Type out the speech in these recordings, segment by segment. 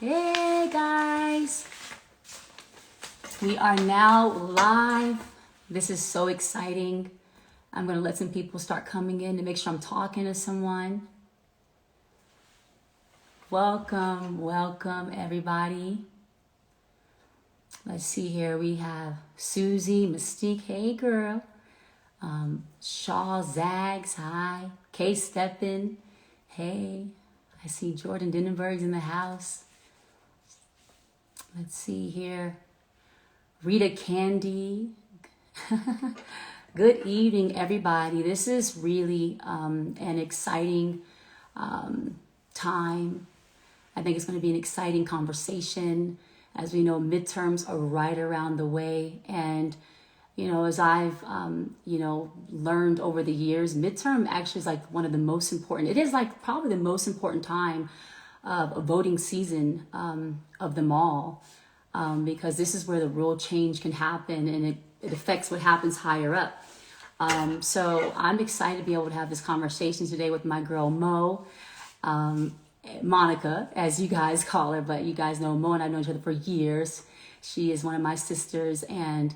Hey guys, we are now live. This is so exciting. I'm going to let some people start coming in to make sure I'm talking to someone. Welcome, welcome everybody. Let's see here. We have Susie, Mystique, hey girl. Shaw, Zags, hi. Kay Steppen, hey. I see Jordan Denenberg's in the house. Let's see here. Rita Candy. Good evening, everybody. This is really an exciting time. I think it's going to be an exciting conversation. As we know, midterms are right around the way. And, as I've, learned over the years, midterm actually is like one of the most important. It is like probably the most important time of a voting season of them all. Because this is where the real change can happen, and it affects what happens higher up. So I'm excited to be able to have this conversation today with my girl Mo, Monica, as you guys call her, but you guys know Mo and I've known each other for years. She is one of my sisters, and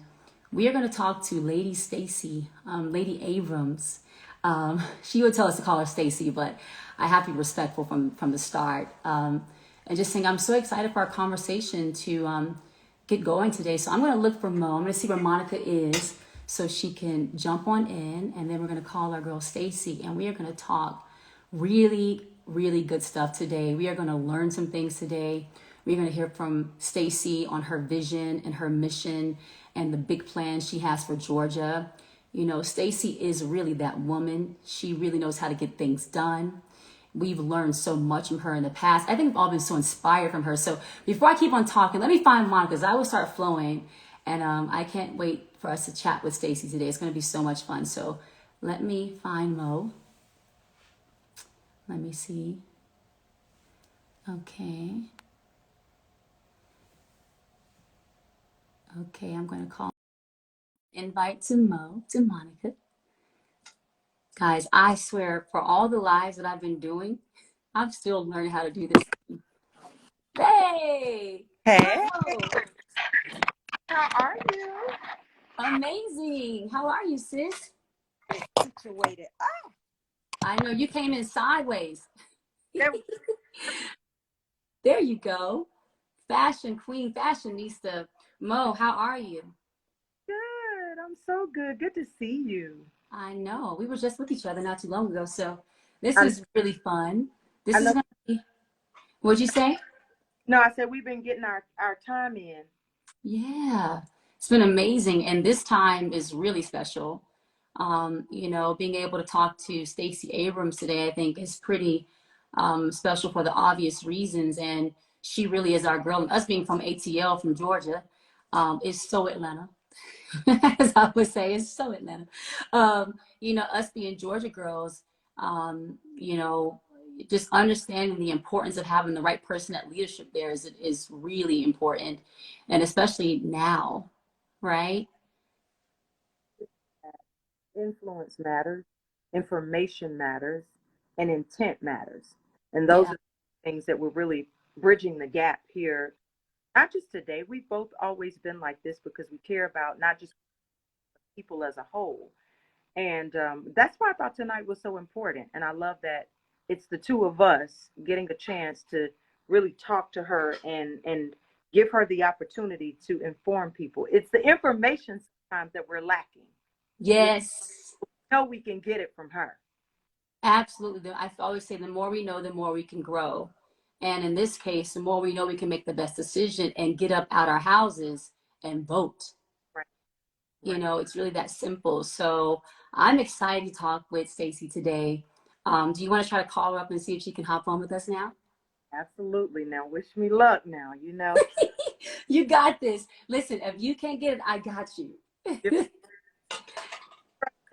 we are going to talk to Lady Stacy, Lady Abrams. She would tell us to call her Stacy, but I have to be respectful from the start. And just saying, I'm so excited for our conversation to get going today. So I'm going to look for Mo. I'm going to see where Monica is so she can jump on in. And then we're going to call our girl Stacy. And we are going to talk really, really good stuff today. We are going to learn some things today. We're going to hear from Stacy on her vision and her mission and the big plans she has for Georgia. Stacy is really that woman. She really knows how to get things done. We've learned so much from her in the past. I think we've all been so inspired from her. So before I keep on talking, let me find Monica, because I will start flowing. And I can't wait for us to chat with Stacy today. It's going to be so much fun. So let me find Mo. Let me see. Okay. Okay, I'm going to call. Invite to Monica. Guys, I swear, for all the lives that I've been doing, I'm still learning how to do this. Hey! Hey, Mo! how are you? Amazing. How are you, sis? Situated. Oh, I know you came in sideways. there, There you go. Fashion queen, fashionista. Mo, how are you? good. I'm so good. Good to see you. I know. We were just with each other not too long ago. So this I, is really fun. I This is know. going to be, what'd you say? No, I said we've been getting our time in. Yeah, it's been amazing. And this time is really special. Being able to talk to Stacey Abrams today, I think is pretty special for the obvious reasons. And she really is our girl. And us being from ATL, from Georgia, is so Atlanta. As I would say, it's so Atlanta. Us being Georgia girls, um, you know, just understanding the importance of having the right person at leadership there is really important, and especially now, right? Influence matters, information matters, and intent matters. And those Yeah, are the things that we're really bridging the gap here. Not just today. We've both always been like this because we care about not just people as a whole. And that's why I thought tonight was so important. And I love that it's the two of us getting a chance to really talk to her and give her the opportunity to inform people. It's the information sometimes that we're lacking. We yes, know we can get it from her. absolutely. I always say the more we know, the more we can grow. And in this case, the more we know, we can make the best decision and get up out our houses and vote. Right, right. It's really that simple. So I'm excited to talk with Stacy today. Do you want to try to call her up and see if she can hop on with us now? Absolutely. Now, wish me luck now. You got this. Listen, if you can't get it, I got you. If you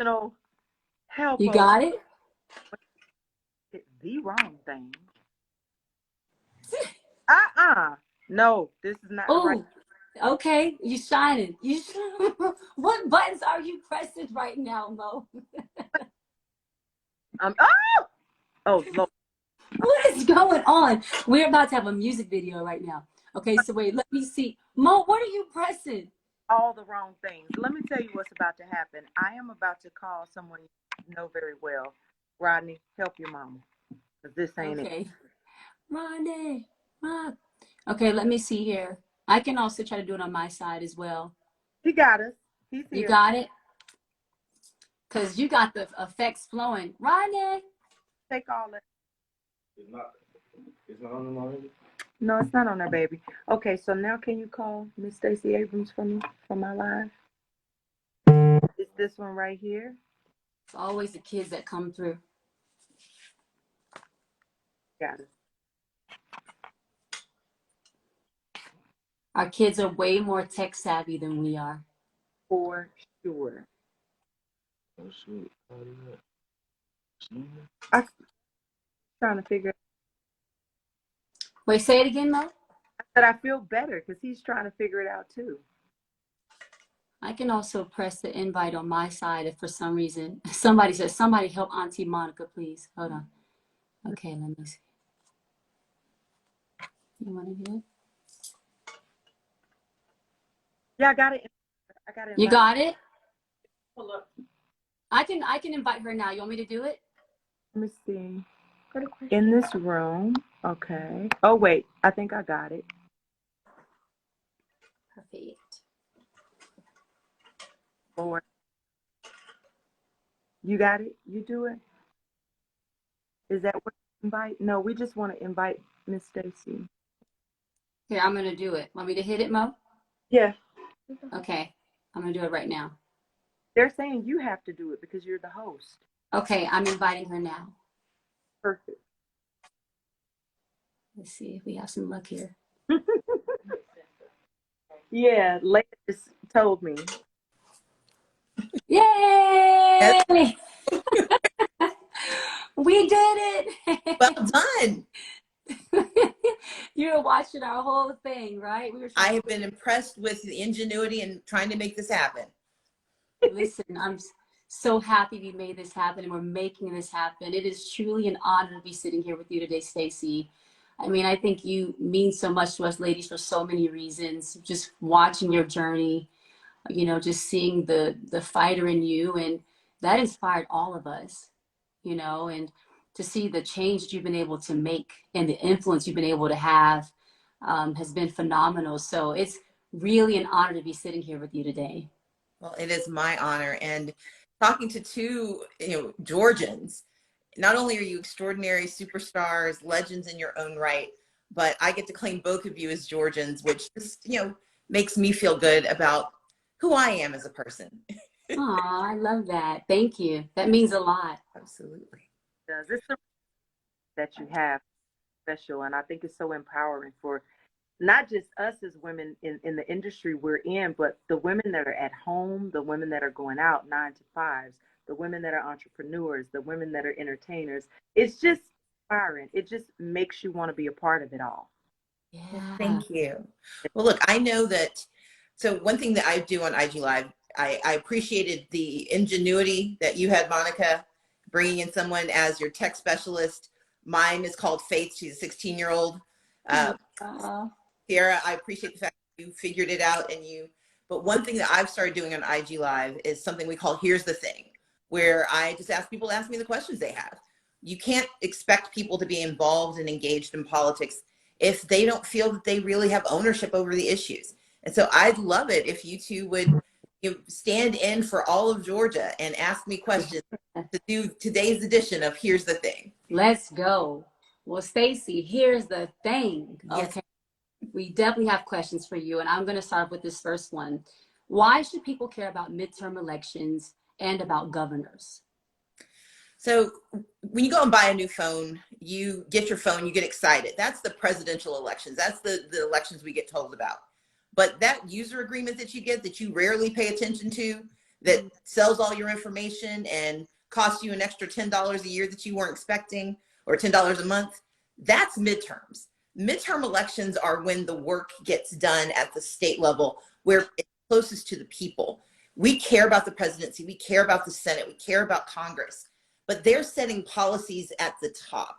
know, help You us got it? get the wrong thing. Uh-uh. No, this is not the right. Oh, okay. You shining. What buttons are you pressing right now, Mo? Oh, oh, Lord. What is going on? We're about to have a music video right now. Okay, so wait, let me see. Mo, what are you pressing? All the wrong things. Let me tell you what's about to happen. I am about to call someone you know very well. Rodney, help your mama. Because this ain't it. Okay. Ronnie, Ron. Okay, let me see here. I can also try to do it on my side as well. He got us. He's You here. got it? Because you got the effects flowing. Ronnie. Take all that. It's not. It's not on them already. No, it's not on there, baby. Okay, so now can you call Miss Stacy Abrams for me for my live? It's this one right here. It's always the kids that come through. Got it. Our kids are way more tech savvy than we are. For sure. Oh shoot. How do that? Snooping? I'm trying to figure Wait, say it again, Mo. that I feel better because he's trying to figure it out too. I can also press the invite on my side if for some reason somebody says, somebody help Auntie Monica, please. Hold on. Okay, let me see. You want to do it? Yeah, I got it. I got it. You got it? Pull up. I can invite her now. You want me to do it? Let me see. In this room. Okay. Oh wait, I think I got it. Perfect. Or you got it? You do it? Is that what you invite? No, we just want to invite Miss Stacy. Here, I'm gonna do it. Want me to hit it, Mo? Yeah. Okay, I'm gonna do it right now. They're saying you have to do it because you're the host. Okay, I'm inviting her now. Perfect. Let's see if we have some luck here. Yeah, Leia just told me. Yay! We did it! Well done. You were watching our whole thing, right? We were I trying have been impressed with the ingenuity and trying to make this happen. to listen. I'm so happy we made this happen and we're making this happen. It is truly an honor to be sitting here with you today, Stacy. I mean, I think you mean so much to us ladies for so many reasons. Just watching your journey, you know, just seeing the fighter in you, and that inspired all of us, you know, and to see the change that you've been able to make and the influence you've been able to have has been phenomenal. So it's really an honor to be sitting here with you today. Well, it is my honor. And talking to two, Georgians, not only are you extraordinary superstars, legends in your own right, but I get to claim both of you as Georgians, which just, makes me feel good about who I am as a person. Oh, I love that. Thank you. That means a lot. Absolutely. It's the that you have special, and I think it's so empowering for not just us as women in the industry we're in, but the women that are at home, the women that are going out 9 to 5s, the women that are entrepreneurs, the women that are entertainers. It's just inspiring. It just makes you want to be a part of it all. Yeah. Thank you. Well, look, I know that. So one thing that I do on IG Live, I appreciated the ingenuity that you had, Monica, bringing in someone as your tech specialist. Mine is called Faith. She's a 16-year-old. Ciara, I appreciate the fact that you figured it out but one thing that I've started doing on IG Live is something we call Here's the Thing, where I just ask people to ask me the questions they have. You can't expect people to be involved and engaged in politics if they don't feel that they really have ownership over the issues. And so I'd love it if you two would stand in for all of Georgia and ask me questions to do today's edition of Here's the Thing. Let's go. Well, Stacy, here's the thing. Yes. Okay. We definitely have questions for you, and I'm going to start with this first one. Why should people care about midterm elections and about governors? So when you go and buy a new phone, you get your phone, you get excited. That's the presidential elections. That's the elections we get told about. But that user agreement that you get that you rarely pay attention to, that sells all your information and costs you an extra $10 a year that you weren't expecting, or $10 a month, that's midterms. Midterm elections are when the work gets done at the state level, where it's closest to the people. We care about the presidency, we care about the Senate, we care about Congress, but they're setting policies at the top.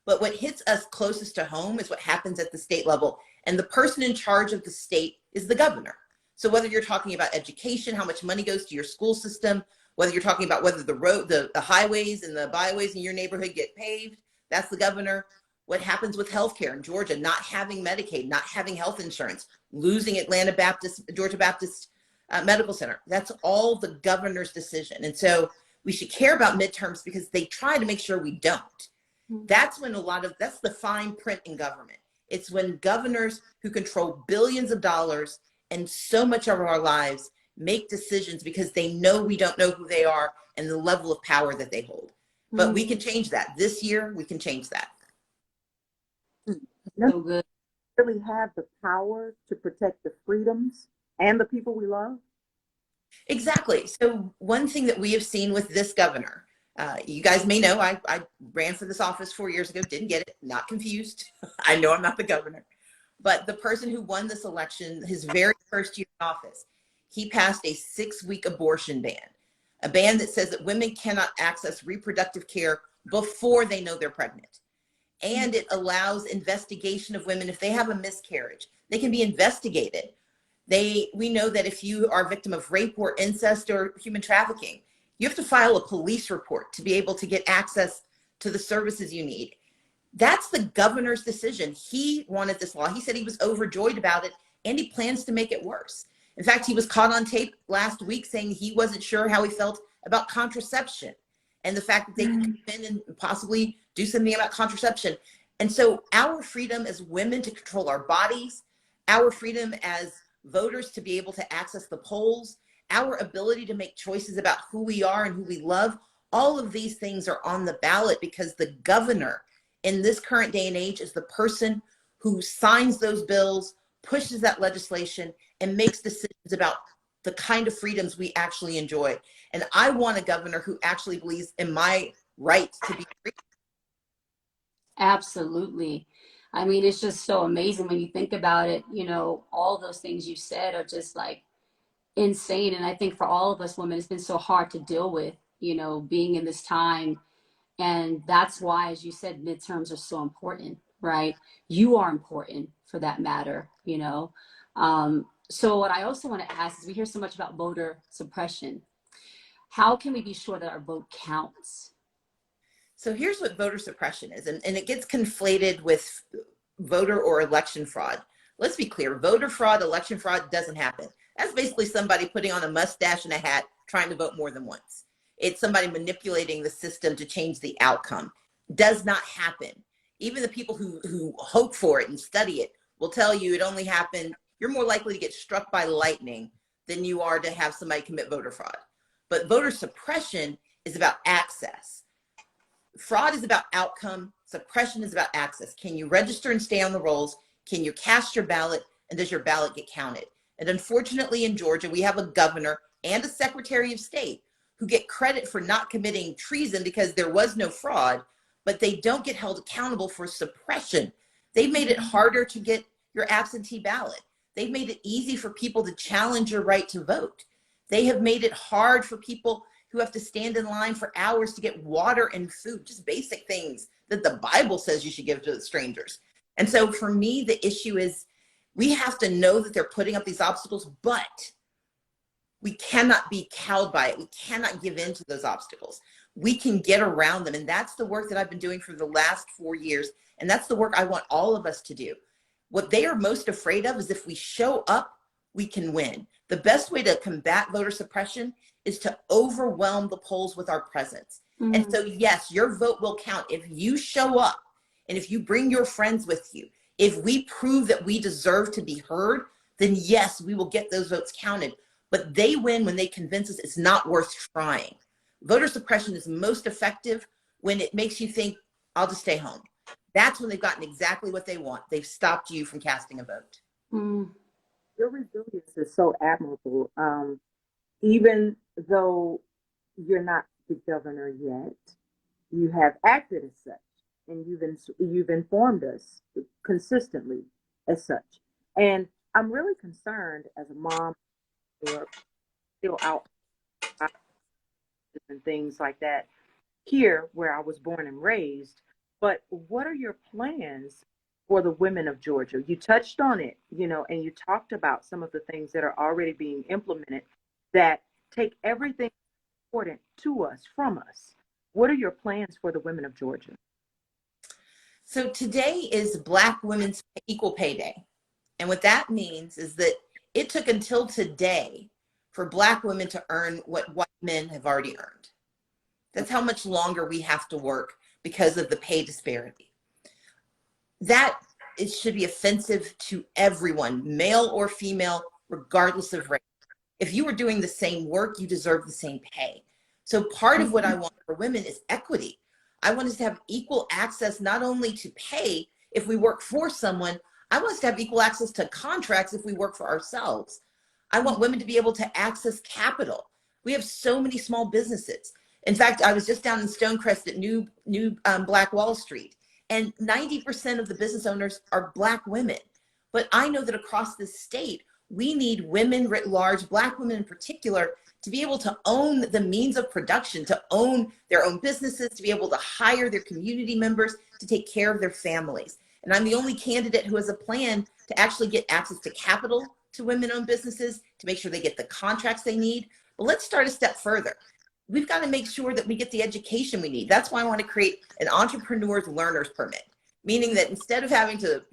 But what hits us closest to home is what happens at the state level. And the person in charge of the state is the governor. So whether you're talking about education, how much money goes to your school system, whether you're talking about whether the highways and the byways in your neighborhood get paved, that's the governor. What happens with healthcare in Georgia, not having Medicaid, not having health insurance, losing Georgia Baptist Medical Center, that's all the governor's decision. And so we should care about midterms because they try to make sure we don't. That's when that's the fine print in government. It's when governors who control billions of dollars and so much of our lives make decisions because they know we don't know who they are and the level of power that they hold. But we can change that. This year, we can change that. So good. Really have the power to protect the freedoms and the people we love? Exactly. So one thing that we have seen with this governor, you guys may know, I ran for this office 4 years ago, didn't get it, not confused. I know I'm not the governor. But the person who won this election, his very first year in office, he passed a 6-week abortion ban, a ban that says that women cannot access reproductive care before they know they're pregnant. And it allows investigation of women if they have a miscarriage. They can be investigated. We know that if you are a victim of rape or incest or human trafficking, you have to file a police report to be able to get access to the services you need. That's the governor's decision. He wanted this law. He said he was overjoyed about it, and he plans to make it worse. In fact, he was caught on tape last week saying he wasn't sure how he felt about contraception and the fact that they could come in and possibly do something about contraception. And so our freedom as women to control our bodies, our freedom as voters to be able to access the polls, our ability to make choices about who we are and who we love, all of these things are on the ballot because the governor in this current day and age is the person who signs those bills, pushes that legislation, and makes decisions about the kind of freedoms we actually enjoy. And I want a governor who actually believes in my right to be free. Absolutely. I mean, it's just so amazing when you think about it. You know, all those things you said are just like insane. And I think for all of us women, it's been so hard to deal with, you know, being in this time. And that's why, as you said, midterms are so important, right? You are important for that matter, you know. So what I also want to ask is we hear so much about voter suppression. How can we be sure that our vote counts? So here's what voter suppression is, and it gets conflated with voter or election fraud. Let's be clear, voter fraud, election fraud doesn't happen. That's basically somebody putting on a mustache and a hat trying to vote more than once. It's somebody manipulating the system to change the outcome. Does not happen. Even the people who hope for it and study it will tell you it only happened. You're more likely to get struck by lightning than you are to have somebody commit voter fraud. But voter suppression is about access. Fraud is about outcome. Suppression is about access. Can you register and stay on the rolls? Can you cast your ballot? And does your ballot get counted? And unfortunately in Georgia, we have a governor and a secretary of state who get credit for not committing treason because there was no fraud, but they don't get held accountable for suppression. They've made it harder to get your absentee ballot. They've made it easy for people to challenge your right to vote. They have made it hard for people who have to stand in line for hours to get water and food, just basic things that the Bible says you should give to strangers. And so for me, the issue is we have to know that they're putting up these obstacles, but we cannot be cowed by it. We cannot give in to those obstacles. We can get around them. And that's the work that I've been doing for the last 4 years. And that's the work I want all of us to do. What they are most afraid of is if we show up, we can win. The best way to combat voter suppression is to overwhelm the polls with our presence. And so, yes, your vote will count if you show up and if you bring your friends with you. If we prove that we deserve to be heard, then yes, we will get those votes counted. But they win when they convince us it's not worth trying. Voter suppression is most effective when it makes you think, I'll just stay home. That's when they've gotten exactly what they want. They've stopped you from casting a vote. Your resilience is so admirable. Even though you're not the governor yet, you have acted as such, and you've informed us consistently as such. And I'm really concerned as a mom who are still out and things like that. Here, where I was born and raised, But what are your plans for the women of Georgia? You touched on it, and you talked about some of the things that are already being implemented that take everything important to us from us. What are your plans for the women of Georgia? So today is Black Women's Equal Pay Day. And what that means is that it took until today for Black women to earn what white men have already earned. That's how much longer we have to work because of the pay disparity. That it should be offensive to everyone, male or female, regardless of race. If you were doing the same work, you deserve the same pay. So part of what I want for women is equity. I want us to have equal access, not only to pay if we work for someone, I want us to have equal access to contracts if we work for ourselves. I want women to be able to access capital. We have so many small businesses. In fact, I was just down in Stonecrest at New Black Wall Street, and 90% of the business owners are Black women. But I know that across this state, we need women writ large, Black women in particular, to be able to own the means of production, to own their own businesses, to be able to hire their community members, to take care of their families. And I'm the only candidate who has a plan to actually get access to capital to women-owned businesses, to make sure they get the contracts they need. But let's start a step further. We've got to make sure that we get the education we need. That's why I want to create an entrepreneur's learner's permit, meaning that instead of having to,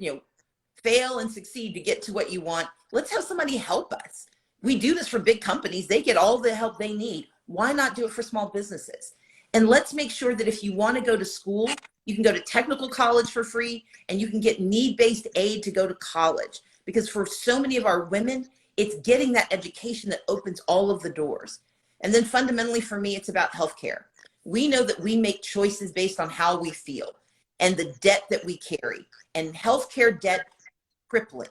fail and succeed to get to what you want, let's have somebody help us. We do this for big companies. They get all the help they need. Why not do it for small businesses? And let's make sure that if you want to go to school, you can go to technical college for free, and you can get need-based aid to go to college. Because for so many of our women, it's getting that education that opens all of the doors. And then fundamentally for me, it's about healthcare. We know that we make choices based on how we feel and the debt that we carry. And healthcare debt crippling.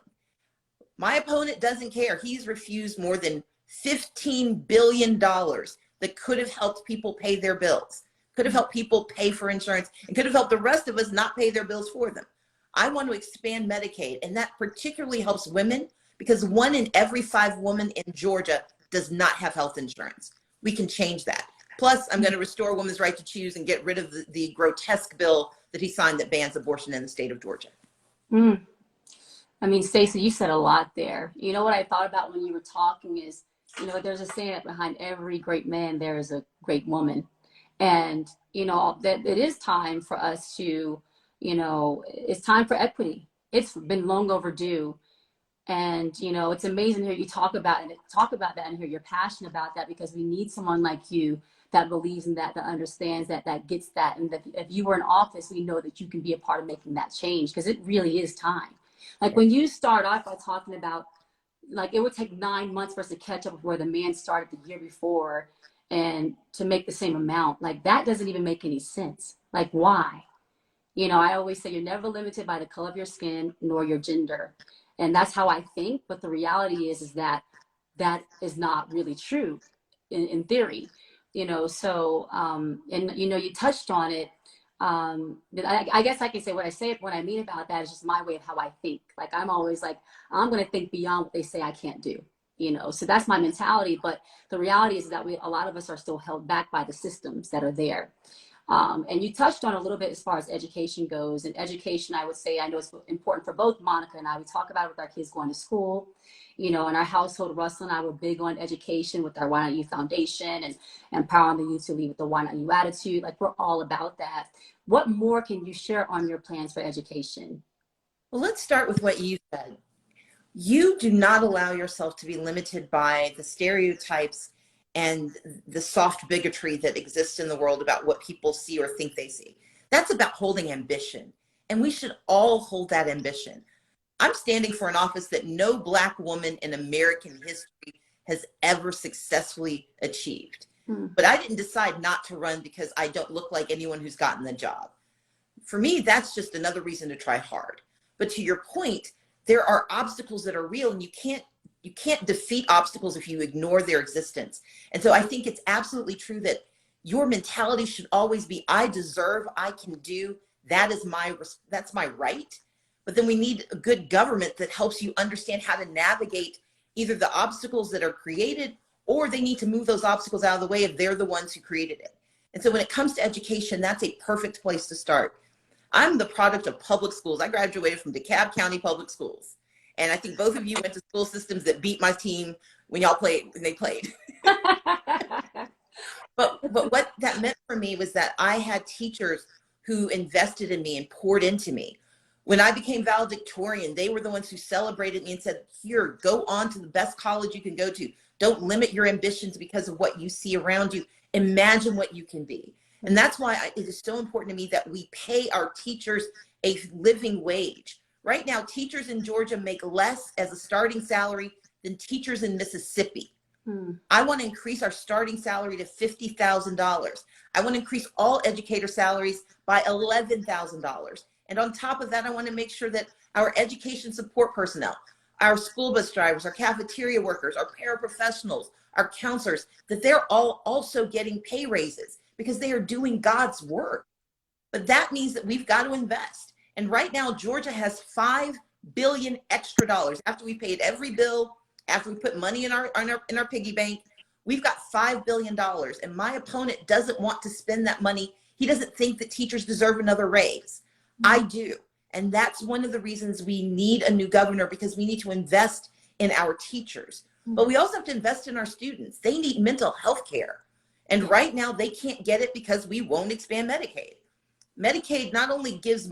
My opponent doesn't care. He's refused more than $15 billion that could have helped people pay their bills, could have helped people pay for insurance, and could have helped the rest of us not pay their bills for them. I want to expand Medicaid, and that particularly helps women because 1 in every 5 women in Georgia does not have health insurance. We can change that. Plus, I'm going to restore women's right to choose and get rid of the grotesque bill that he signed that bans abortion in the state of Georgia. Mm. I mean, Stacy, you said a lot there. You know what I thought about when you were talking is, there's a saying that behind every great man, there is a great woman. And, that it is time for us to, it's time for equity. It's been long overdue. And, it's amazing to hear you talk about that and hear you're passionate about that, because we need someone like you that believes in that understands that gets that. And that if you were in office, we know that you can be a part of making that change, because it really is time. Like when you start off by talking about, like, it would take 9 months for us to catch up with where the man started the year before and to make the same amount. Like, that doesn't even make any sense. Like, why? I always say you're never limited by the color of your skin nor your gender. And that's how I think. But the reality is that is not really true in theory, so, and, you touched on it. I guess I can say what I mean about that is just my way of how I think. Like, I'm always like, I'm going to think beyond what they say I can't do, so that's my mentality. But the reality is that a lot of us are still held back by the systems that are there. And you touched on a little bit as far as education goes. And education, I would say, I know it's important for both Monica and I. We talk about it with our kids going to school. In our household, Russell and I were big on education with our Why Not You Foundation and empowering the youth to lead with the Why Not You attitude. Like, we're all about that. What more can you share on your plans for education? Well, let's start with what you said. You do not allow yourself to be limited by the stereotypes and the soft bigotry that exists in the world about what people see or think they see. That's about holding ambition. And we should all hold that ambition. I'm standing for an office that no Black woman in American history has ever successfully achieved. But I didn't decide not to run because I don't look like anyone who's gotten the job. For me, that's just another reason to try hard. But to your point, there are obstacles that are real, and you can't defeat obstacles if you ignore their existence. And so I think it's absolutely true that your mentality should always be, I deserve, I can do, that's my right. But then we need a good government that helps you understand how to navigate either the obstacles that are created, or they need to move those obstacles out of the way if they're the ones who created it. And so when it comes to education, that's a perfect place to start. I'm the product of public schools. I graduated from DeKalb County Public Schools. And I think both of you went to school systems that beat my team when they played. But what that meant for me was that I had teachers who invested in me and poured into me. When I became valedictorian, they were the ones who celebrated me and said, here, go on to the best college you can go to. Don't limit your ambitions because of what you see around you. Imagine what you can be. And that's why it is so important to me that we pay our teachers a living wage. Right now, teachers in Georgia make less as a starting salary than teachers in Mississippi. I want to increase our starting salary to $50,000. I want to increase all educator salaries by $11,000. And on top of that, I want to make sure that our education support personnel, our school bus drivers, our cafeteria workers, our paraprofessionals, our counselors, that they're all also getting pay raises because they are doing God's work. But that means that we've got to invest. And right now, Georgia has $5 billion extra dollars. After we paid every bill, after we put money in our piggy bank, we've got $5 billion. And my opponent doesn't want to spend that money. He doesn't think that teachers deserve another raise. I do. And that's one of the reasons we need a new governor, because we need to invest in our teachers. But we also have to invest in our students. They need mental health care. And right now they can't get it because we won't expand Medicaid. Medicaid not only gives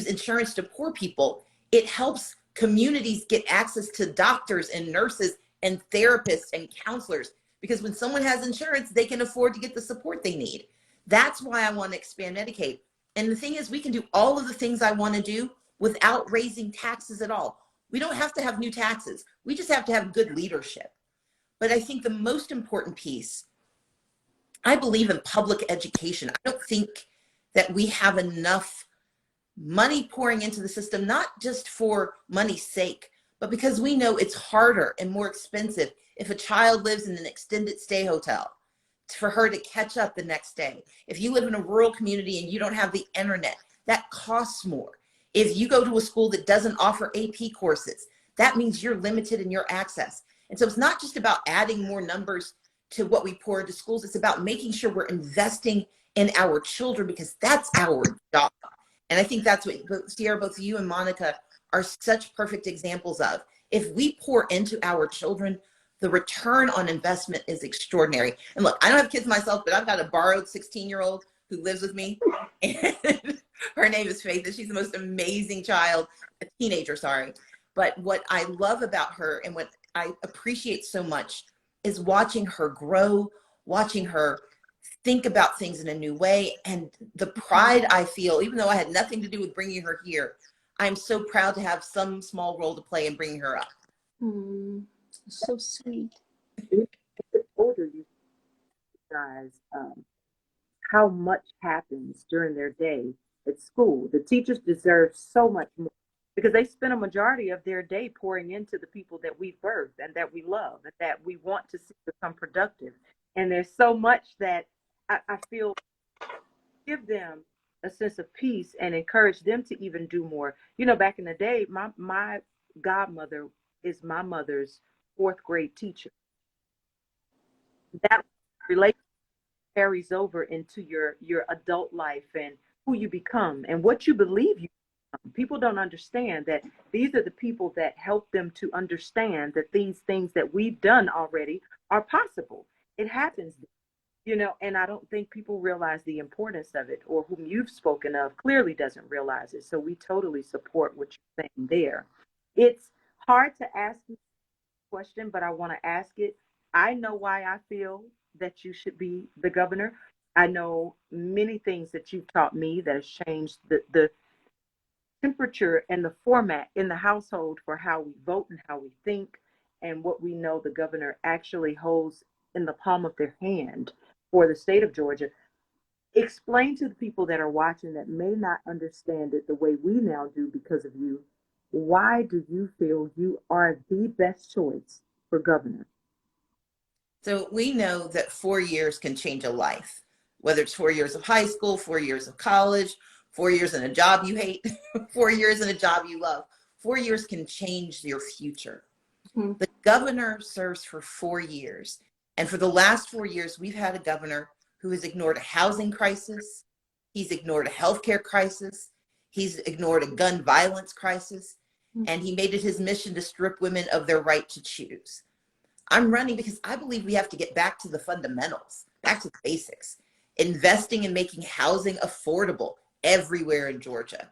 insurance to poor people, it helps communities get access to doctors and nurses and therapists and counselors, because when someone has insurance, they can afford to get the support they need. That's why I want to expand Medicaid. And the thing is, we can do all of the things I want to do without raising taxes at all. We don't have to have new taxes. We just have to have good leadership. But I think the most important piece, I believe in public education. I don't think that we have enough money pouring into the system, not just for money's sake, but because we know it's harder and more expensive if a child lives in an extended stay hotel for her to catch up the next day. If you live in a rural community and you don't have the internet, that costs more. If you go to a school that doesn't offer AP courses, that means you're limited in your access. And so it's not just about adding more numbers to what we pour into schools. It's about making sure we're investing in our children, because that's our job. And I think that's what, Ciara, both you and Monica are such perfect examples of. If we pour into our children, the return on investment is extraordinary. And look, I don't have kids myself, but I've got a borrowed 16-year-old who lives with me. And her name is Faith, and she's the most amazing child, a teenager, sorry. But what I love about her and what I appreciate so much is watching her grow, watching her think about things in a new way. And the pride I feel, even though I had nothing to do with bringing her here, I'm so proud to have some small role to play in bringing her up. So sweet. The older you guys, how much happens during their day at school. The teachers deserve so much more, because they spend a majority of their day pouring into the people that we birthed and that we love and that we want to see become productive. And there's so much that I feel give them a sense of peace and encourage them to even do more. You know, back in the day, my godmother is my mother's fourth grade teacher. That relationship carries over into your adult life and who you become and what you believe you become. People don't understand that these are the people that help them to understand that these things that we've done already are possible. It happens. You know, and I don't think people realize the importance of it, or whom you've spoken of clearly doesn't realize it. So we totally support what you're saying there. It's hard to ask you a question, but I want to ask it. I know why I feel that you should be the governor. I know many things that you've taught me that has changed the temperature and the format in the household for how we vote and how we think, and what we know the governor actually holds in the palm of their hand for the state of Georgia. Explain to the people that are watching that may not understand it the way we now do because of you, why do you feel you are the best choice for governor? So we know that 4 years can change a life, whether it's 4 years of high school, 4 years of college, 4 years in a job you hate, 4 years in a job you love. 4 years can change your future. The governor serves for 4 years. And for the last 4 years, we've had a governor who has ignored a housing crisis. He's ignored a healthcare crisis. He's ignored a gun violence crisis, and he made it his mission to strip women of their right to choose. I'm running because I believe we have to get back to the fundamentals, back to the basics, investing in making housing affordable everywhere in Georgia,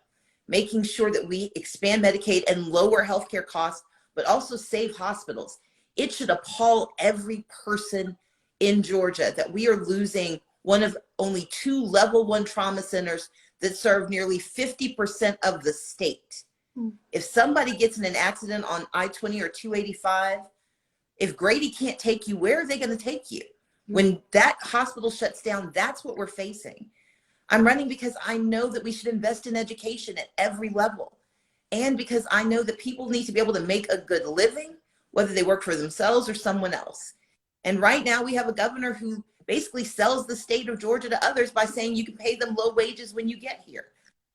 making sure that we expand Medicaid and lower healthcare costs, but also save hospitals. It should appall every person in Georgia that we are losing one of only 2 level 1 trauma centers that serve nearly 50% of the state. If somebody gets in an accident on I-20 or 285, if Grady can't take you, where are they going to take you? When that hospital shuts down, that's what we're facing. I'm running because I know that we should invest in education at every level. And because I know that people need to be able to make a good living, whether they work for themselves or someone else. And right now we have a governor who basically sells the state of Georgia to others by saying you can pay them low wages when you get here.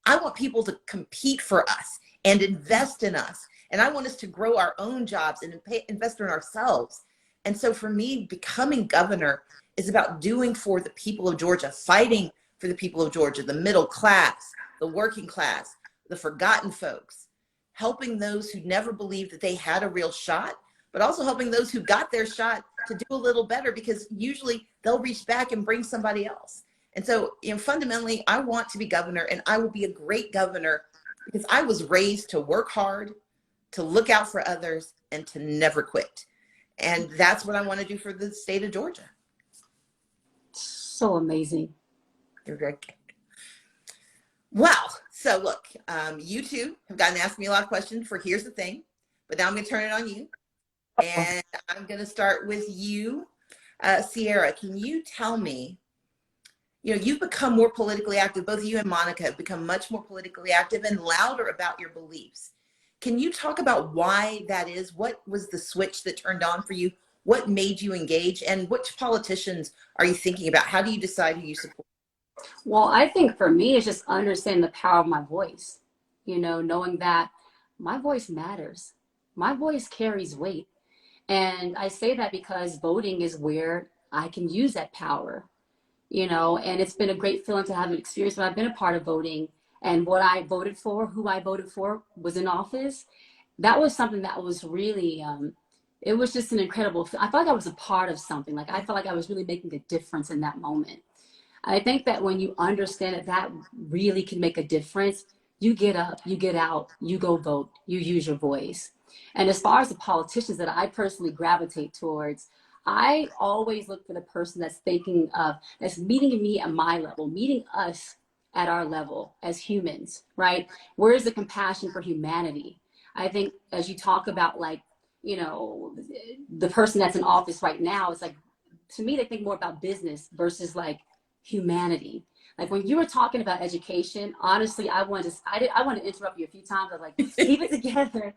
I want people to compete for us and invest in us. And I want us to grow our own jobs and invest in ourselves. And so for me, becoming governor is about doing for the people of Georgia, fighting for the people of Georgia, the middle class, the working class, the forgotten folks, helping those who never believed that they had a real shot, but also helping those who got their shot to do a little better, because usually they'll reach back and bring somebody else. And so, fundamentally, I want to be governor, and I will be a great governor because I was raised to work hard, to look out for others, and to never quit. And that's what I want to do for the state of Georgia. So amazing. You're very kind. Well, so look, you two have gotten to ask me a lot of questions for Here's the Thing, but now I'm going to turn it on you. And I'm going to start with you, Ciara. Can you tell me, you've become more politically active. Both you and Monica have become much more politically active and louder about your beliefs. Can you talk about why that is? What was the switch that turned on for you? What made you engage? And which politicians are you thinking about? How do you decide who you support? Well, I think for me, it's just understanding the power of my voice, knowing that my voice matters. My voice carries weight. And I say that because voting is where I can use that power, and it's been a great feeling to have an experience when I've been a part of voting, and what I voted for, who I voted for was in office. That was something that was really, it was just an incredible, I felt like I was a part of something. Like I felt like I was really making a difference in that moment. I think that when you understand that that really can make a difference, you get up, you get out, you go vote, you use your voice. And as far as the politicians that I personally gravitate towards, I always look for the person that's that's meeting me at my level, meeting us at our level as humans, right? Where's the compassion for humanity? I think as you talk about the person that's in office right now, it's like, to me, they think more about business versus humanity. Like when you were talking about education, honestly, I want to interrupt you a few times. I was like, keep it together.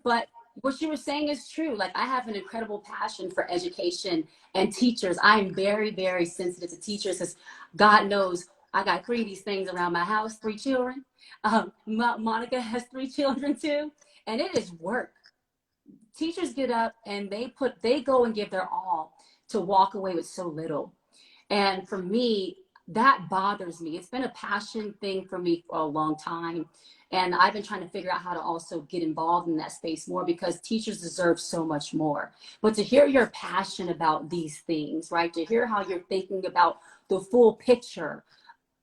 But what you were saying is true. Like I have an incredible passion for education and teachers. I am very, very sensitive to teachers because God knows I got 3 of these things around my house, 3 children. Monica has 3 children too. And it is work. Teachers get up and they go and give their all to walk away with so little. And for me, that bothers me. It's been a passion thing for me for a long time. And I've been trying to figure out how to also get involved in that space more because teachers deserve so much more. But to hear your passion about these things, right? To hear how you're thinking about the full picture,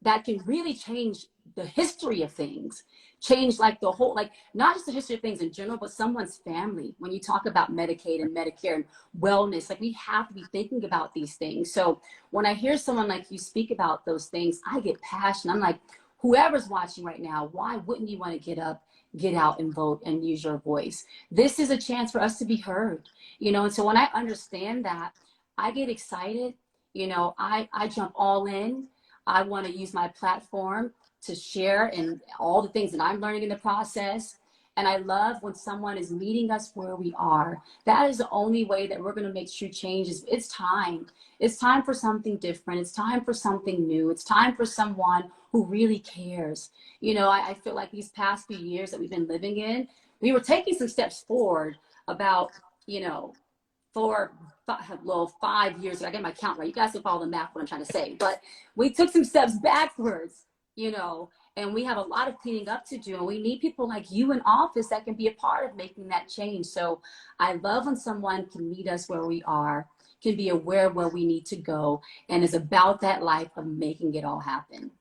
that can really change the history of things, change the whole, not just the history of things in general, but someone's family. When you talk about Medicaid and Medicare and wellness, we have to be thinking about these things. So when I hear someone like you speak about those things, I get passionate. I'm like, whoever's watching right now, why wouldn't you want to get up, get out and vote and use your voice? This is a chance for us to be heard, and so when I understand that, I get excited, I jump all in. I want to use my platform to share and all the things that I'm learning in the process. And I love when someone is meeting us where we are. That is the only way that we're going to make true changes. It's time. It's time for something different. It's time for something new. It's time for someone who really cares. I feel like these past few years that we've been living in, we were taking some steps forward about, 5 years ago. I get my count right. You guys can follow the math, what I'm trying to say. But we took some steps backwards, and we have a lot of cleaning up to do. And we need people like you in office that can be a part of making that change. So I love when someone can meet us where we are, can be aware of where we need to go, and is about that life of making it all happen.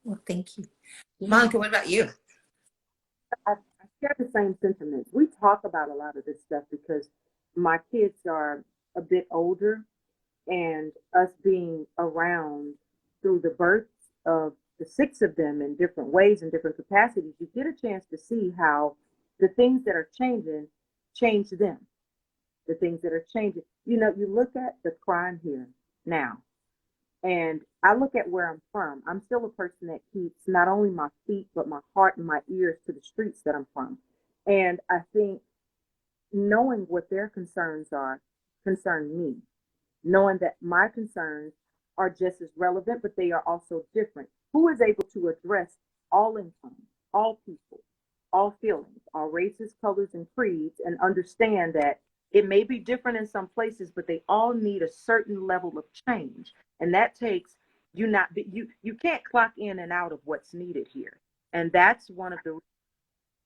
Well, thank you. Yeah. Monica, what about you? I share the same sentiments. We talk about a lot of this stuff because my kids are a bit older, and us being around through the births of the six of them in different ways and different capacities, you get a chance to see how the things that are changing change them. The things that are changing. You know, you look at the crime here now, and I look at where I'm from. I'm still a person that keeps not only my feet, but my heart and my ears to the streets that I'm from. And I think knowing what their concerns are concern me, knowing that my concerns are just as relevant, but they are also different. Who is able to address all incomes, all people, all feelings, all races, colors, and creeds, and understand that it may be different in some places, but they all need a certain level of change. And that takes you not be, you can't clock in and out of what's needed here. And that's one of the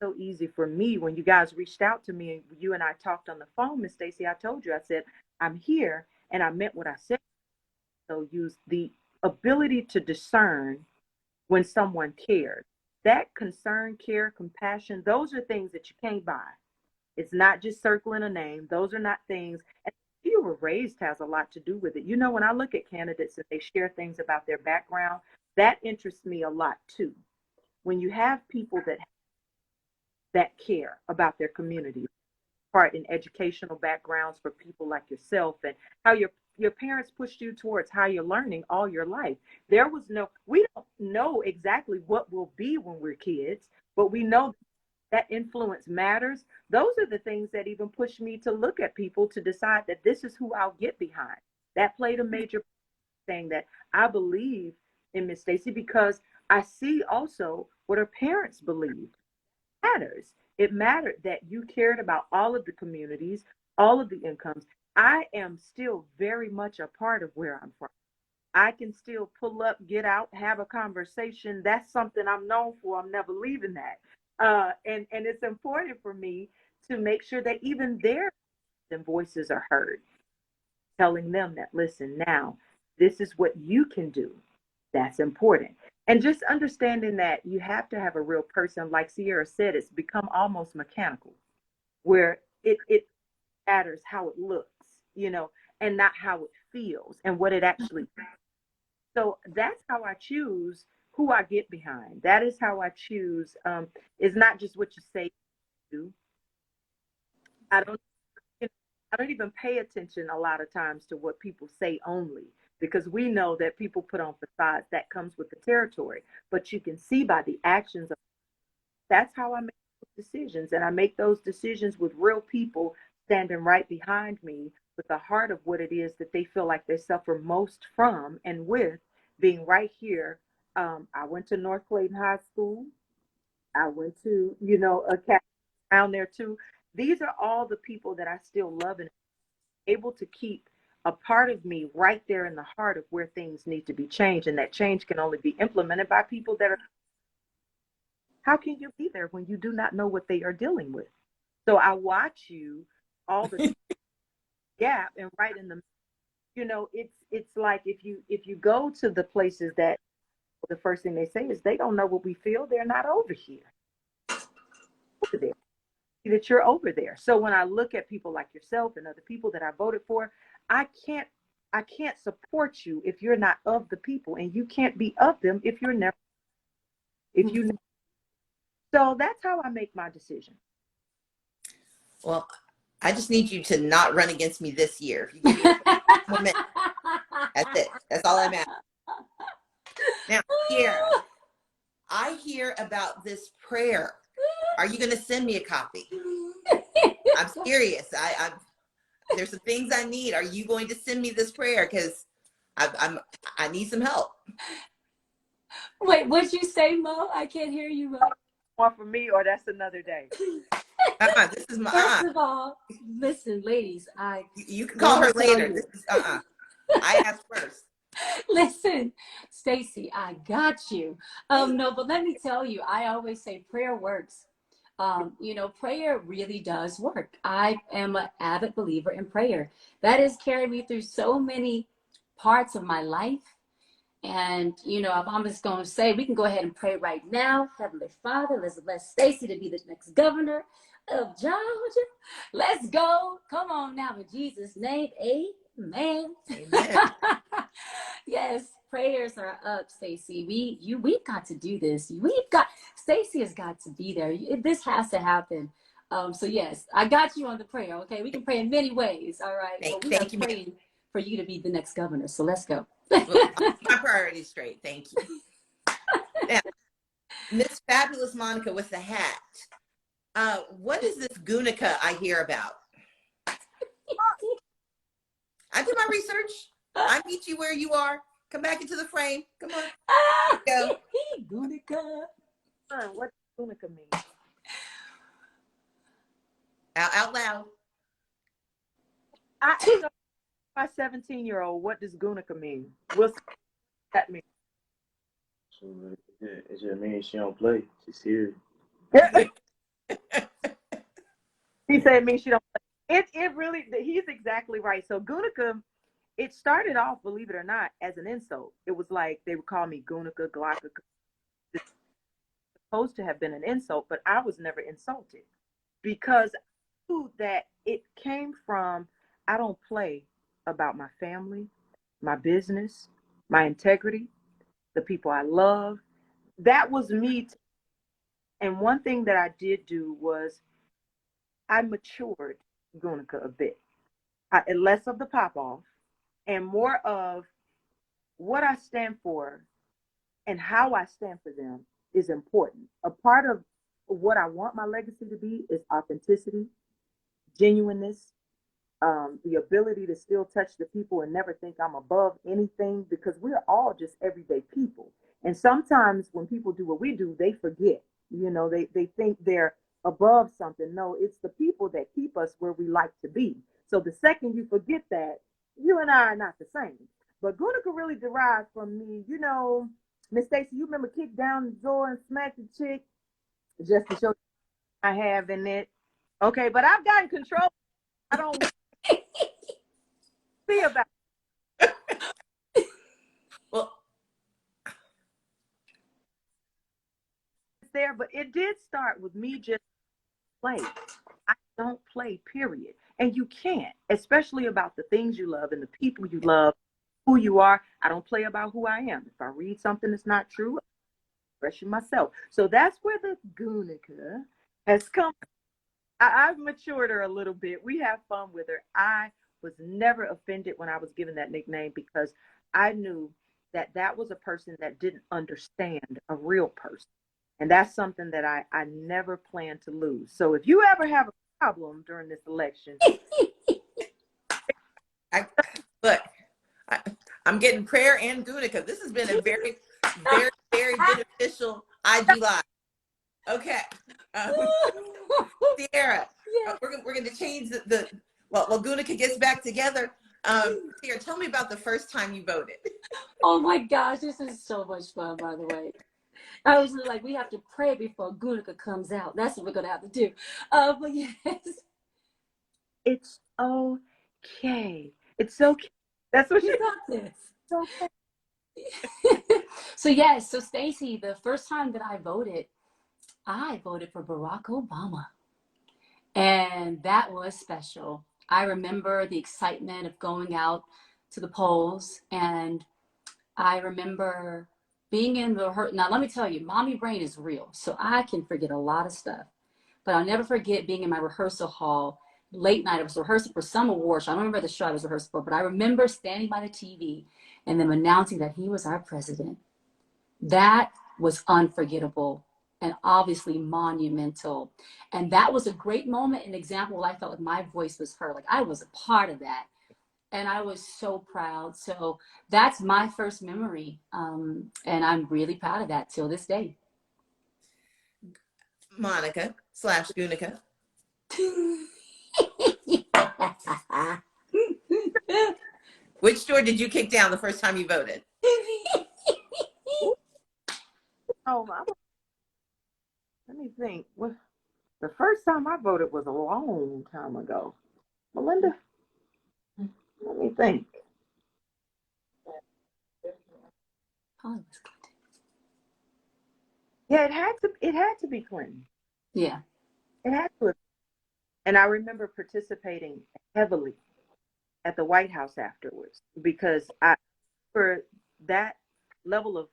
so easy for me when you guys reached out to me and you and I talked on the phone, Miss Stacy. I told you, I said, I'm here, and I meant what I said. So use the ability to discern when someone cares. That concern, care, compassion, those are things that you can't buy. It's not just circling a name. Those are not things. And you were raised has a lot to do with it. You know, when I look at candidates and they share things about their background, that interests me a lot too. When you have people that care about their community, part in educational backgrounds for people like yourself, and how your parents pushed you towards higher learning all your life. There was no, we don't know exactly what we'll be when we're kids, but we know that influence matters. Those are the things that even push me to look at people to decide that this is who I'll get behind. That played a major thing, that I believe in Miss Stacy because I see also what her parents believed matters. It mattered that you cared about all of the communities, all of the incomes. I am still very much a part of where I'm from. I can still pull up, get out, have a conversation. That's something I'm known for. I'm never leaving that. And it's important for me to make sure that even their voices are heard, telling them that, listen, now, this is what you can do. That's important. And just understanding that you have to have a real person, like Ciara said, it's become almost mechanical, where it matters how it looks, you know, and not how it feels and what it actually is. So that's how I choose who I get behind. That is how I choose. It's not just what you say you do. I don't I don't even pay attention a lot of times to what people say only, because we know that people put on facades. That comes with the territory. But you can see by the actions of, that's how I make decisions. And I make those decisions with real people standing right behind me with the heart of what it is that they feel like they suffer most from, and with being right here. I went to North Clayton High School. I went to, you know, a cat around there too. These are all the people that I still love and able to keep a part of me right there in the heart of where things need to be changed. And that change can only be implemented by people that are, how can you be there when you do not know what they are dealing with? So I watch you all the gap, and right in the, you know, it's like if you go to the places that the first thing they say is they don't know what we feel, they're not over here. Over there. That you're over there. So when I look at people like yourself and other people that I voted for, I can't support you if you're not of the people, and you can't be of them if you're never, if you. So that's how I make my decision. Well, I just need you to not run against me this year. If you give me a moment, that's it. That's all I'm asking. Now, Ciara, I hear about this prayer. Are you going to send me a copy? I'm serious. There's some things I need. Are you going to send me this prayer? Because I need some help. Wait, what'd you say, Mo? I can't hear you, Mo. One for me, or that's another day. This is my. First of all, listen, ladies, You can call her later. This is I asked first. Listen, Stacy, I got you. No, but let me tell you, I always say prayer works. Prayer really does work. I am an avid believer in prayer. That has carried me through so many parts of my life. And, if I'm just going to say, we can go ahead and pray right now. Heavenly Father, let's bless Stacy to be the next governor of Georgia. Let's go. Come on now, in Jesus' name. Amen. Amen. Yes, prayers are up, Stacy. We've got to do this. Stacy has got to be there. This has to happen. So yes, I got you on the prayer. Okay, we can pray in many ways. All right, but we are Thank you, ma'am. praying for you to be the next governor. So let's go. Well, my priorities straight. Thank you. Now, Miss Fabulous Monica with the hat. What is this Gunica I hear about? I did my research. I meet you where you are. Come back into the frame. Come on. Go. Gunica. What does Gunica mean? Out loud. My 17-year-old, what does Gunica mean? What's that mean? So it just means she don't play. She's serious. He said it means she don't play. It really, he's exactly right. So Gunica, it started off, believe it or not, as an insult. It was like they would call me Gunica, Glocka. It's supposed to have been an insult, but I was never insulted because I knew that it came from, I don't play about my family, my business, my integrity, the people I love. That was me. And one thing that I did do was I matured Gunica a bit. Less of the pop off and more of what I stand for and how I stand for them is important. A part of what I want my legacy to be is authenticity, genuineness, the ability to still touch the people and never think I'm above anything because we're all just everyday people. And sometimes when people do what we do, they forget, they think they're above something. No, it's the people that keep us where we like to be. So the second you forget that, you and I are not the same. But Gunica really derived from me, Miss Stacy, you remember kick down the door and smack the chick just to show I have in it. Okay, but I've gotten control. I don't see about Well, there, but it did start with me just play. I don't play, period. And you can't, especially about the things you love and the people you love, who you are. I don't play about who I am. If I read something that's not true, I question myself. So that's where the Gunica has come. I've matured her a little bit. We have fun with her. I was never offended when I was given that nickname because I knew that that was a person that didn't understand a real person. And that's something that I never plan to lose. So if you ever have a problem during this election, I'm getting prayer and Gunica. This has been a very, very, very beneficial IG Live. Okay. Ciara, we're going to change while Gunica gets back together. Ciara, tell me about the first time you voted. Oh my gosh, this is so much fun, by the way. I was like, we have to pray before Gunica comes out. That's what we're going to have to do. But yes. it's okay. It's okay. That's what You she got this. okay. So yes, so Stacy, the first time that I voted for Barack Obama. And that was special. I remember the excitement of going out to the polls. And I remember being in the hurt. Now, let me tell you, mommy brain is real. So I can forget a lot of stuff. But I'll never forget being in my rehearsal hall late night. I was rehearsing for some award show. I don't remember the show I was rehearsing for, but I remember standing by the TV and them announcing that he was our president. That was unforgettable and obviously monumental. And that was a great moment, an example where I felt like my voice was heard. Like I was a part of that. And I was so proud. So that's my first memory. And I'm really proud of that till this day. Monica / Gunica. Which store did you kick down the first time you voted? Oh, let me think. Well, the first time I voted was a long time ago. Melinda, let me think. Probably was Clinton. Yeah, it had to be Clinton. Yeah. It had to have. And I remember participating heavily at the White House afterwards because for that level of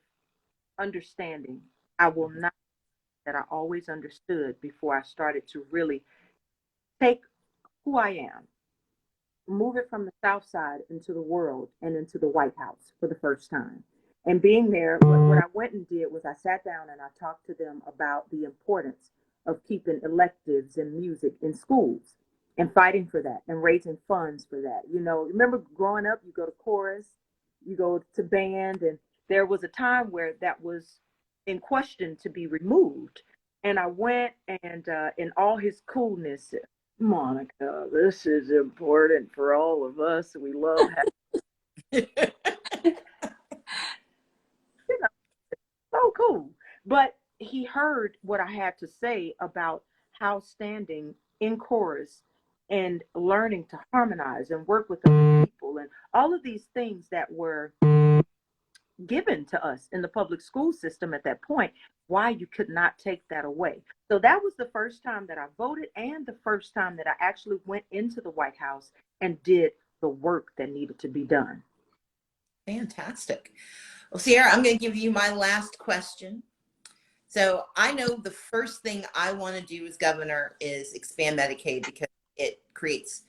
understanding, I will not that I always understood before I started to really take who I am, move it from the South Side into the world and into the White House for the first time. And being there, what I went and did was I sat down and I talked to them about the importance of keeping electives and music in schools and fighting for that and raising funds for that. You know, remember growing up, you go to chorus, you go to band, and there was a time where that was in question to be removed. And I went and in all his coolness, Monica, this is important for all of us. We love having, you know, so cool. But he heard what I had to say about how standing in chorus and learning to harmonize and work with other people and all of these things that were given to us in the public school system at that point, why you could not take that away. So that was the first time that I voted and the first time that I actually went into the White House and did the work that needed to be done. Fantastic. Well, Ciara, I'm going to give you my last question. So I know the first thing I want to do as governor is expand Medicaid because it creates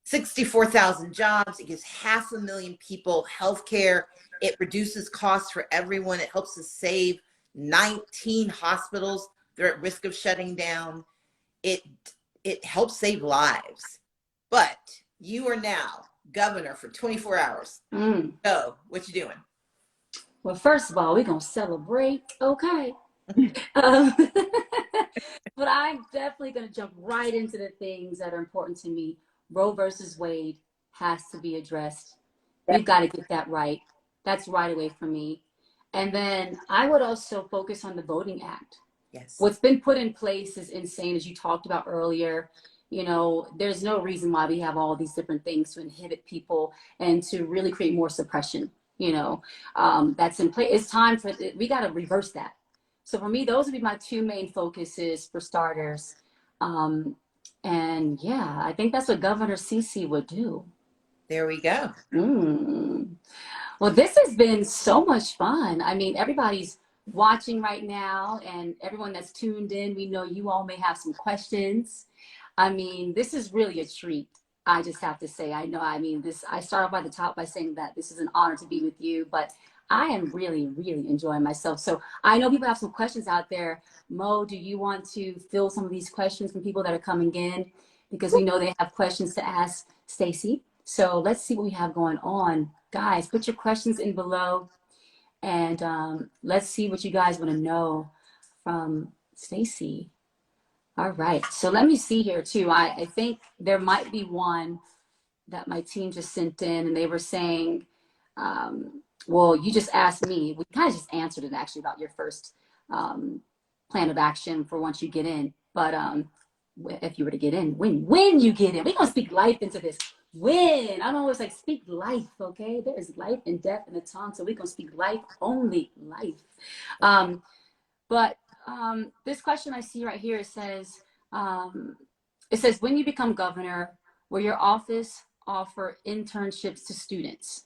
64,000 jobs. It gives 500,000 people health care. It reduces costs for everyone. It helps us save 19 hospitals. They're at risk of shutting down. It helps save lives. But you are now governor for 24 hours. So what you doing? Well, first of all, we're going to celebrate. Okay. Um, but I'm definitely going to jump right into the things that are important to me. Roe versus Wade has to be addressed. We've got to get that right. That's right away for me. And then I would also focus on the Voting Act. Yes. What's been put in place is insane, as you talked about earlier. You know, there's no reason why we have all these different things to inhibit people and to really create more suppression. You know, that's in place. It's time for we got to reverse that. So for me, those would be my two main focuses for starters. And yeah, I think that's what Governor Cici would do. There we go. Well, this has been so much fun. I mean, everybody's watching right now, and everyone that's tuned in, we know you all may have some questions. I mean, this is really a treat. I just have to say, I know, I mean, I start off by the top by saying that this is an honor to be with you, but I am really, really enjoying myself. So I know people have some questions out there. Mo, do you want to fill some of these questions from people that are coming in? Because we know they have questions to ask Stacy. So let's see what we have going on. Guys, put your questions in below, and let's see what you guys want to know from Stacy. All right, so let me see here too. I think there might be one that my team just sent in, and they were saying, well, you just asked me. We kind of just answered it actually about your first plan of action for once you get in. But if you were to get in, when you get in, we're gonna speak life into this. When I don't always like speak life, okay? There is life and death in the tongue, so we're gonna speak life, only life. But this question I see right here, it says, when you become governor, will your office offer internships to students?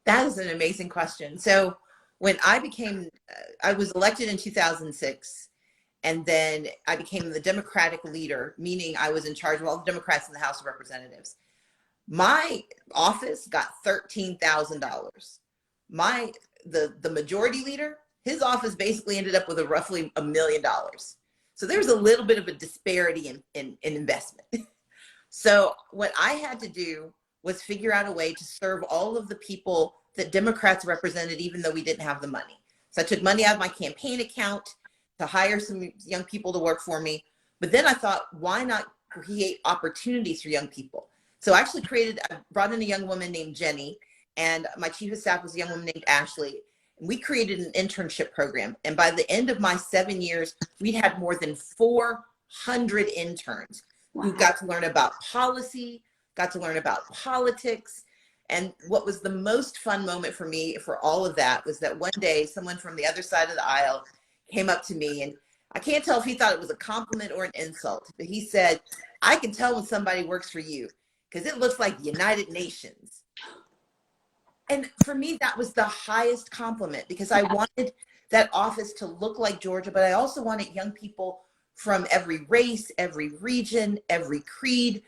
That is an amazing question. So when I was elected in 2006, and then I became the Democratic leader, meaning I was in charge of all the Democrats in the House of Representatives. My office got $13,000. The majority leader, his office basically ended up with roughly $1 million. So there's a little bit of a disparity in investment. So what I had to do was figure out a way to serve all of the people that Democrats represented, even though we didn't have the money. So I took money out of my campaign account to hire some young people to work for me. But then I thought, why not create opportunities for young people? So I actually I brought in a young woman named Jenny, and my chief of staff was a young woman named Ashley. And we created an internship program. And by the end of my 7 years, we'd had more than 400 interns who got to learn about policy, got to learn about politics. And what was the most fun moment for me for all of that was that one day someone from the other side of the aisle came up to me, and I can't tell if he thought it was a compliment or an insult, but he said, "I can tell when somebody works for you because it looks like United Nations." And for me, that was the highest compliment, because I wanted that office to look like Georgia, but I also wanted young people from every race, every region, every creed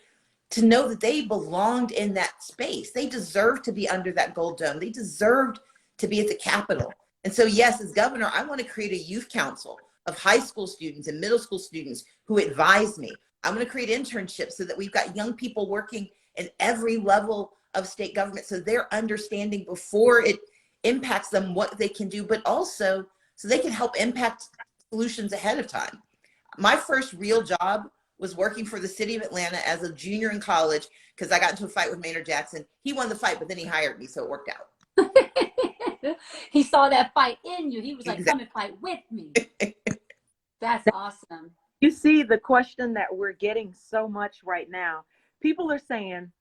to know that they belonged in that space. They deserved to be under that gold dome. They deserved to be at the Capitol. And so, yes, as governor, I want to create a youth council of high school students and middle school students who advise me. I'm going to create internships so that we've got young people working in every level of state government, so they're understanding before it impacts them what they can do, but also so they can help impact solutions ahead of time. My first real job was working for the city of Atlanta as a junior in college, because I got into a fight with Maynard Jackson. He won the fight, but then he hired me, so it worked out. He saw that fight in you. He was like, Exactly. come and fight with me. That's awesome. You see the question that we're getting so much right now. People are saying,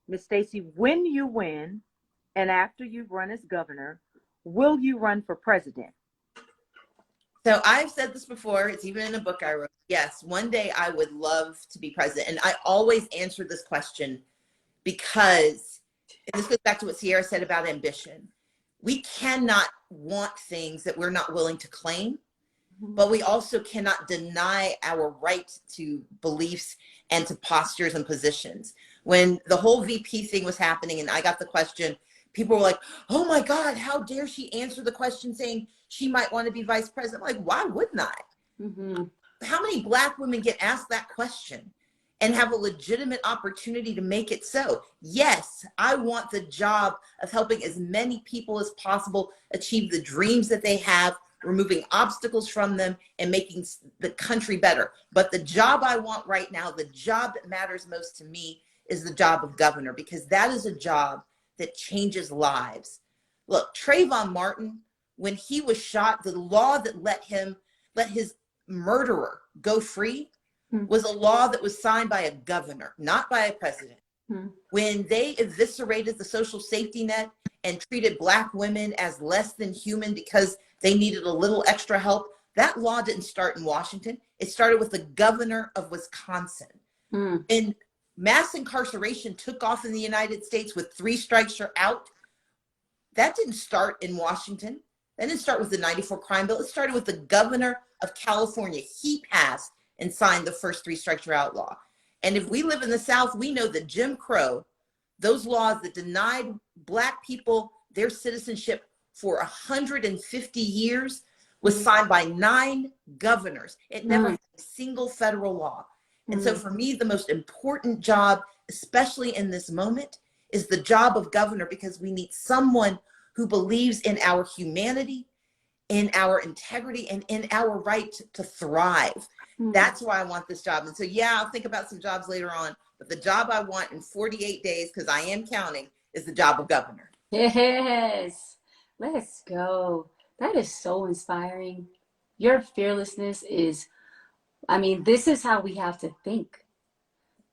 Miss Stacy, when you win and after you run as governor, will you run for president? So I've said this before, it's even in a book I wrote. Yes, one day I would love to be president. And I always answer this question because, and this goes back to what Ciara said about ambition. We cannot want things that we're not willing to claim, but we also cannot deny our right to beliefs and to postures and positions. When the whole VP thing was happening and I got the question, people were like, "Oh my God, how dare she answer the question saying she might want to be vice president?" I'm like, why wouldn't I? Mm-hmm. How many Black women get asked that question and have a legitimate opportunity to make it so? Yes, I want the job of helping as many people as possible achieve the dreams that they have, removing obstacles from them and making the country better. But the job I want right now, the job that matters most to me, is the job of governor, because that is a job that changes lives. Look, Trayvon Martin, when he was shot, the law that let his murderer go free was a law that was signed by a governor, not by a president. When they eviscerated the social safety net and treated Black women as less than human because they needed a little extra help, that law didn't start in Washington. It started with the governor of Wisconsin. And mass incarceration took off in the United States with 3 strikes you're out. That didn't start in Washington. That didn't start with the 94 crime bill. It started with the governor of California. He passed and signed the first 3 strikes you're out law. And if we live in the South, we know that Jim Crow, those laws that denied Black people their citizenship for 150 years, was signed by 9 governors. It never had a single federal law. And so for me, the most important job, especially in this moment, is the job of governor, because we need someone who believes in our humanity, in our integrity, and in our right to thrive. That's why I want this job. And so, yeah, I'll think about some jobs later on, but the job I want in 48 days, because I am counting, is the job of governor. Yes, let's go. That is so inspiring. Your fearlessness is, I mean, this is how we have to think.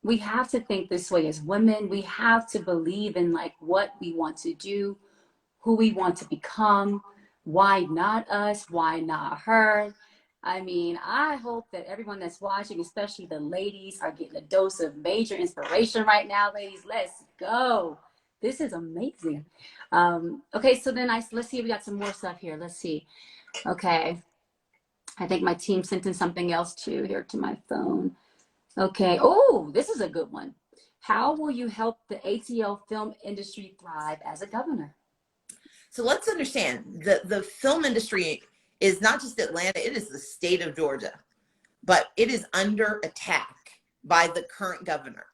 We have to think this way as women. We have to believe in like what we want to do, who we want to become. Why not us? Why not her? I mean, I hope that everyone that's watching, especially the ladies, are getting a dose of major inspiration right now. Ladies, let's go. This is amazing. Okay, so then let's see, we got some more stuff here. Let's see. Okay. I think my team sent in something else too here to my phone. Okay. Oh, this is a good one. How will you help the ATL film industry thrive as a governor? So let's understand that the film industry is not just Atlanta, it is the state of Georgia, but it is under attack by the current governor.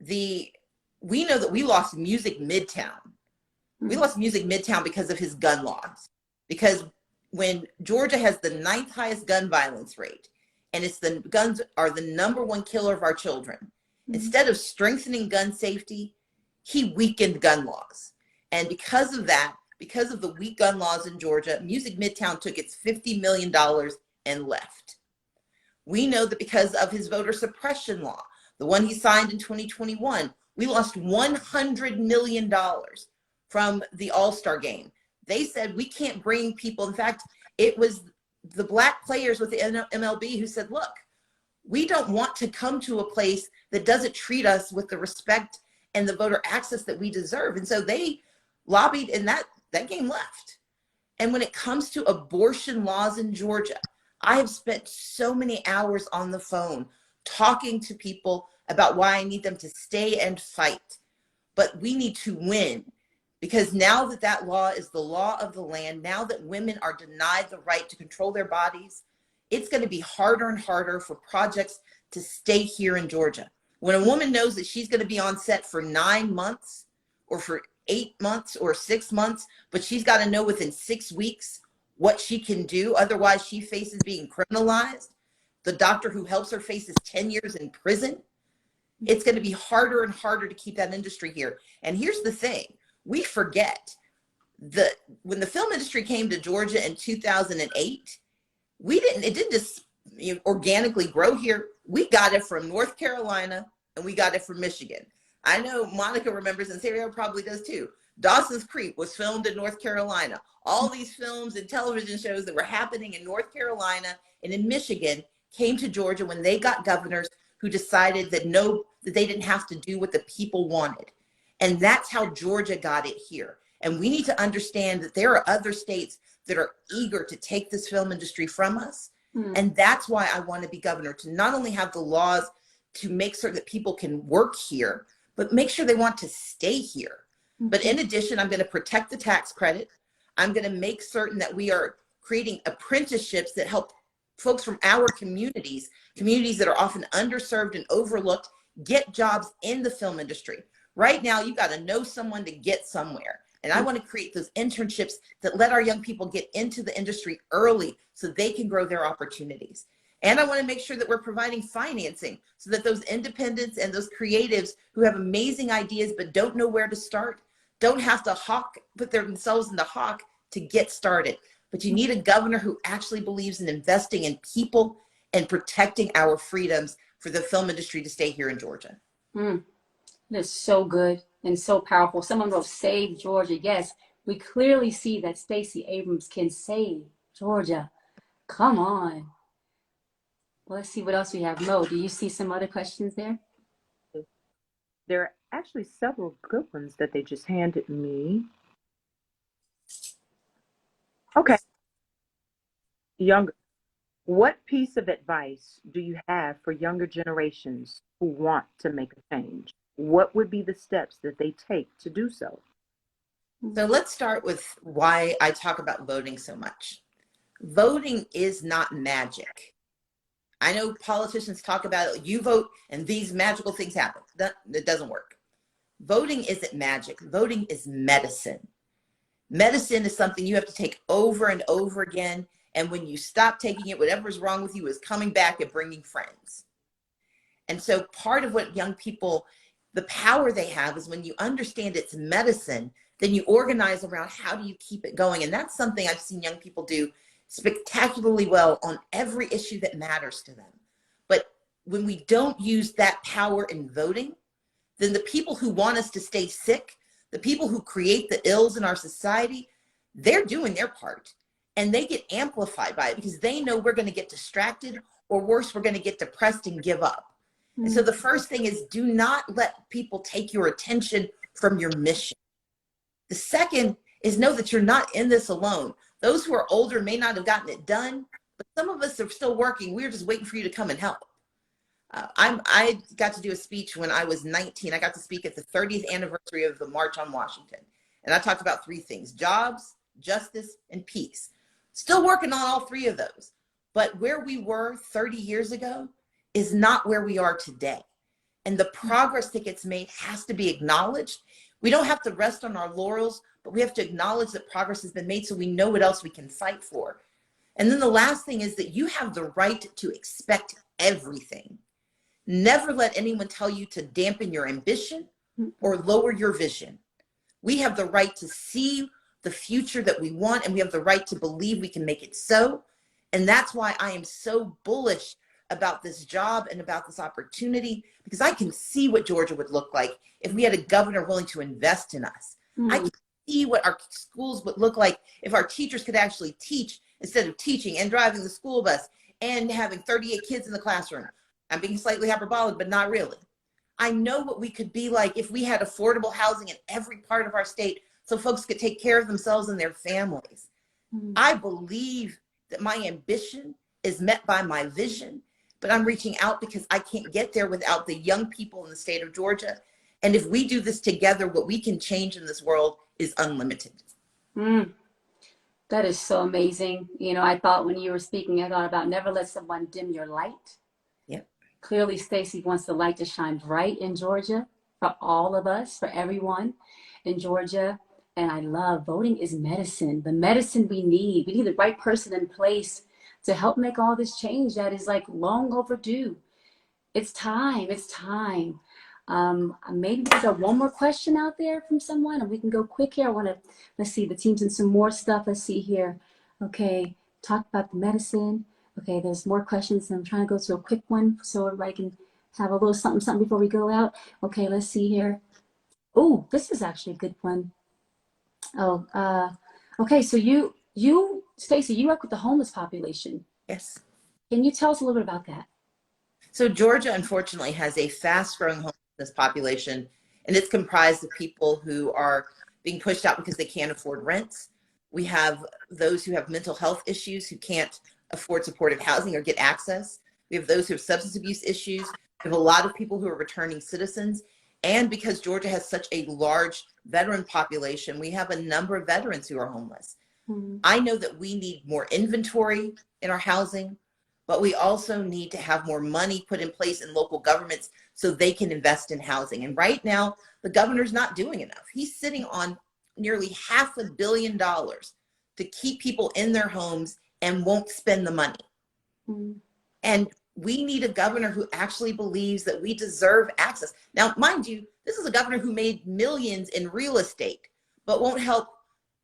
We know that we lost Music Midtown. We lost Music Midtown because of his gun laws. Because when Georgia has the 9th highest gun violence rate, and the guns are the #1 killer of our children, instead of strengthening gun safety, he weakened gun laws. And because of that, because of the weak gun laws in Georgia, Music Midtown took its $50 million and left. We know that because of his voter suppression law, the one he signed in 2021, we lost $100 million from the All-Star game. They said we can't bring people. In fact, it was the Black players with the MLB who said, look, we don't want to come to a place that doesn't treat us with the respect and the voter access that we deserve. And so they lobbied, and that game left. And when it comes to abortion laws in Georgia, I have spent so many hours on the phone talking to people about why I need them to stay and fight. But we need to win, because now that that law is the law of the land, now that women are denied the right to control their bodies, it's going to be harder and harder for projects to stay here in Georgia. When a woman knows that she's going to be on set for 9 months or for 8 months or 6 months, but she's got to know within 6 weeks what she can do. Otherwise, she faces being criminalized. The doctor who helps her faces 10 years in prison. It's going to be harder and harder to keep that industry here. And here's the thing. We forget that when the film industry came to Georgia in 2008, it didn't just organically grow here. We got it from North Carolina and we got it from Michigan. I know Monica remembers, and Ciara probably does too. Dawson's Creek was filmed in North Carolina. All these films and television shows that were happening in North Carolina and in Michigan came to Georgia when they got governors who decided that they didn't have to do what the people wanted. And that's how Georgia got it here. And we need to understand that there are other states that are eager to take this film industry from us. And that's why I want to be governor, to not only have the laws to make certain that people can work here, but make sure they want to stay here. But in addition, I'm going to protect the tax credit. I'm going to make certain that we are creating apprenticeships that help folks from our communities that are often underserved and overlooked, get jobs in the film industry. Right now, you got to know someone to get somewhere. And I want to create those internships that let our young people get into the industry early so they can grow their opportunities. And I want to make sure that we're providing financing so that those independents and those creatives who have amazing ideas but don't know where to start don't have to put themselves in the hawk to get started. But you need a governor who actually believes in investing in people and protecting our freedoms for the film industry to stay here in Georgia. That's so good and so powerful. Someone will save Georgia. Yes, we clearly see that Stacey Abrams can save Georgia. Come on. Well, let's see what else we have. Mo, do you see some other questions there? There are actually several good ones that they just handed me. Okay. Younger. What piece of advice do you have for younger generations who want to make a change? What would be the steps that they take to do so? So let's start with why I talk about voting so much. Voting is not magic. I know politicians talk about it, you vote and these magical things happen. It doesn't work. Voting isn't magic. Voting is medicine. Medicine is something you have to take over and over again. And when you stop taking it, whatever's wrong with you is coming back and bringing friends. And so part of what young people, the power they have is when you understand it's medicine, then you organize around how do you keep it going. And that's something I've seen young people do spectacularly well on every issue that matters to them. But when we don't use that power in voting, then the people who want us to stay sick, the people who create the ills in our society, they're doing their part. And they get amplified by it because they know we're going to get distracted, or worse, we're going to get depressed and give up. And so the first thing is, do not let people take your attention from your mission. The second is, know that you're not in this alone. Those who are older may not have gotten it done, but some of us are still working. We're just waiting for you to come and help. I got to do a speech when I was 19. I got to speak at the 30th anniversary of the March on Washington. And I talked about 3 things: jobs, justice, and peace. Still working on all 3 of those. But where we were 30 years ago is not where we are today. And the progress that gets made has to be acknowledged. We don't have to rest on our laurels, but we have to acknowledge that progress has been made so we know what else we can fight for. And then the last thing is that you have the right to expect everything. Never let anyone tell you to dampen your ambition or lower your vision. We have the right to see the future that we want, and we have the right to believe we can make it so. And that's why I am so bullish about this job and about this opportunity, because I can see what Georgia would look like if we had a governor willing to invest in us. I can see what our schools would look like if our teachers could actually teach instead of teaching and driving the school bus and having 38 kids in the classroom. I'm being slightly hyperbolic, but not really. I know what we could be like if we had affordable housing in every part of our state so folks could take care of themselves and their families. I believe that my ambition is met by my vision, but I'm reaching out because I can't get there without the young people in the state of Georgia. And if we do this together, what we can change in this world is unlimited. That is so amazing. You know, I thought when you were speaking, I thought about never let someone dim your light. Yep. Clearly, Stacy wants the light to shine bright in Georgia for all of us, for everyone in Georgia. And I love voting is medicine, the medicine we need. We need the right person in place to help make all this change that is like long overdue. It's time. It's time. Maybe there's one more question out there from someone, and we can go quick here. Let's see, the team's in some more stuff. Let's see here. Okay, talk about the medicine. Okay, there's more questions. I'm trying to go to a quick one so everybody can have a little something before we go out. Okay, let's see here. Oh, this is actually a good one. Okay, so you, Stacy, you work with the homeless population. Yes. Can you tell us a little bit about that? So Georgia, unfortunately, has a fast-growing homelessness population, and it's comprised of people who are being pushed out because they can't afford rents. We have those who have mental health issues who can't afford supportive housing or get access. We have those who have substance abuse issues. We have a lot of people who are returning citizens. And because Georgia has such a large veteran population, we have a number of veterans who are homeless. I know that we need more inventory in our housing, but we also need to have more money put in place in local governments so they can invest in housing. And right now, the governor's not doing enough. He's sitting on nearly $500 million to keep people in their homes and won't spend the money. And we need a governor who actually believes that we deserve access. Now, mind you, this is a governor who made millions in real estate, but won't help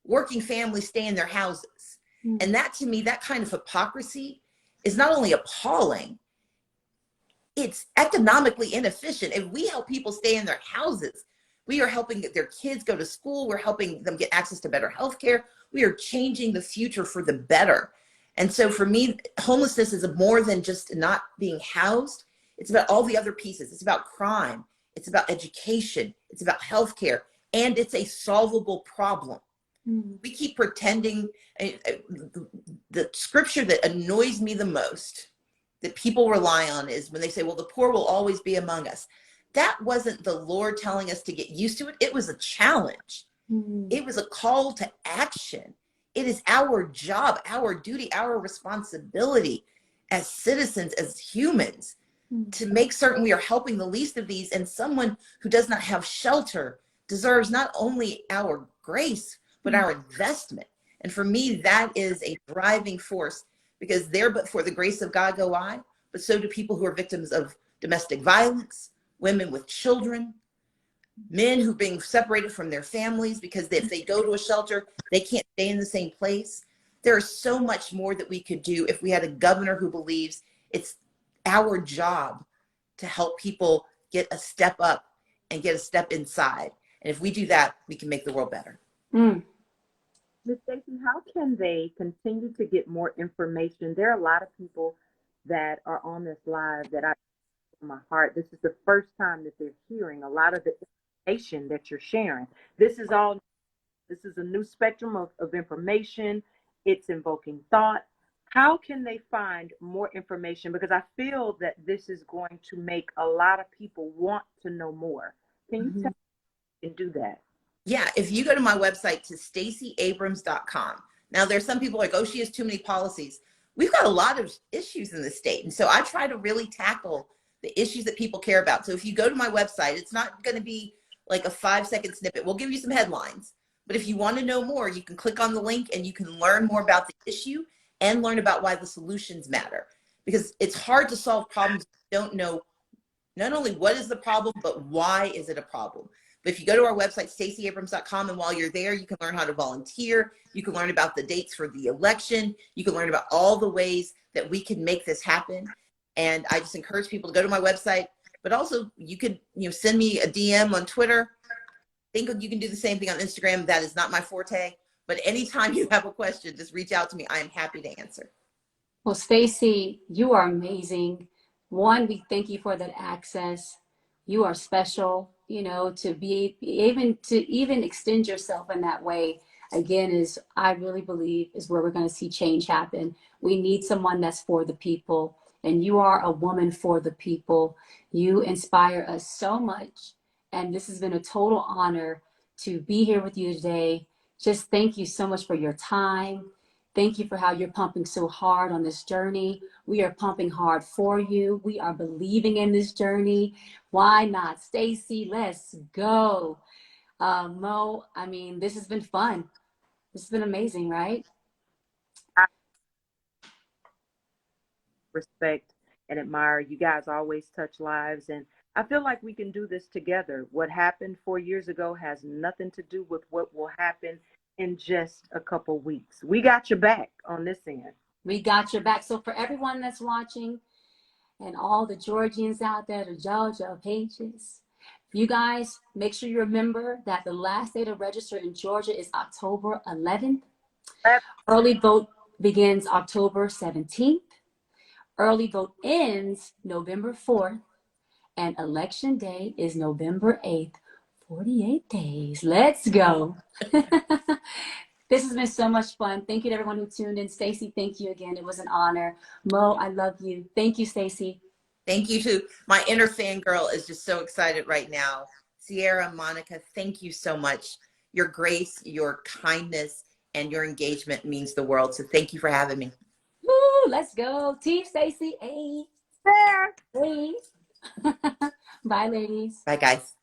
working families stay in their houses. And that, to me, that kind of hypocrisy is not only appalling, it's economically inefficient. If we help people stay in their houses, we are helping their kids go to school. We're helping them get access to better health care. We are changing the future for the better. And so for me, homelessness is more than just not being housed. It's about all the other pieces. It's about crime. It's about education. It's about healthcare. And it's a solvable problem. We keep pretending. The scripture that annoys me the most that people rely on is when they say, well, the poor will always be among us. That wasn't the Lord telling us to get used to it. It was a challenge. It was a call to action. It is our job, our duty, our responsibility as citizens, as humans, to make certain we are helping the least of these. And someone who does not have shelter deserves not only our grace, but our investment. And for me, that is a driving force, because there but for the grace of God go I, but so do people who are victims of domestic violence, women with children, men who are being separated from their families because if they go to a shelter, they can't stay in the same place. There is so much more that we could do if we had a governor who believes it's our job to help people get a step up and get a step inside. And if we do that, we can make the world better. Ms. Stacy, how can they continue to get more information? There are a lot of people that are on this live that I in my heart. This is the first time that they're hearing a lot of the information that you're sharing. This is a new spectrum of information. It's invoking thought. How can they find more information? Because I feel that this is going to make a lot of people want to know more. Can you tell me and do that? Yeah, if you go to my website to stacyabrams.com. Now, there's some people like, oh, she has too many policies. We've got a lot of issues in the state. And so I try to really tackle the issues that people care about. So if you go to my website, it's not going to be like a 5-second snippet. We'll give you some headlines. But if you want to know more, you can click on the link and you can learn more about the issue and learn about why the solutions matter. Because it's hard to solve problems if you don't know not only what is the problem, but why is it a problem. But if you go to our website, stacyabrams.com, and while you're there, you can learn how to volunteer. You can learn about the dates for the election. You can learn about all the ways that we can make this happen. And I just encourage people to go to my website, but also you could, send me a DM on Twitter. I think you can do the same thing on Instagram. That is not my forte, but anytime you have a question, just reach out to me. I am happy to answer. Well, Stacy, you are amazing. One, we thank you for that access. You are special, to be even extend yourself in that way. Again, I really believe is where we're going to see change happen. We need someone that's for the people, and you are a woman for the people. You inspire us so much, and this has been a total honor to be here with you today. Just thank you so much for your time. Thank you for how you're pumping so hard on this journey. We are pumping hard for you. We are believing in this journey. Why not? Stacy, let's go. Mo, this has been fun. This has been amazing, right? I respect and admire. You guys always touch lives, and I feel like we can do this together. What happened 4 years ago has nothing to do with what will happen in just a couple weeks. We got your back on this end. We got your back. So for everyone that's watching and all the Georgians out there, the Georgia pages, you guys make sure you remember that the last day to register in Georgia is October 11th. Early vote begins October 17th. Early vote ends November 4th. And election day is November 8th. 48 days. Let's go. This has been so much fun. Thank you to everyone who tuned in. Stacy, thank you again. It was an honor. Mo, I love you. Thank you, Stacy. Thank you too. My inner fangirl is just so excited right now. Ciara, Monica, thank you so much. Your grace, your kindness, and your engagement means the world. So thank you for having me. Woo, let's go. Team Stacy. Hey. There. Hey. Bye, ladies. Bye, guys.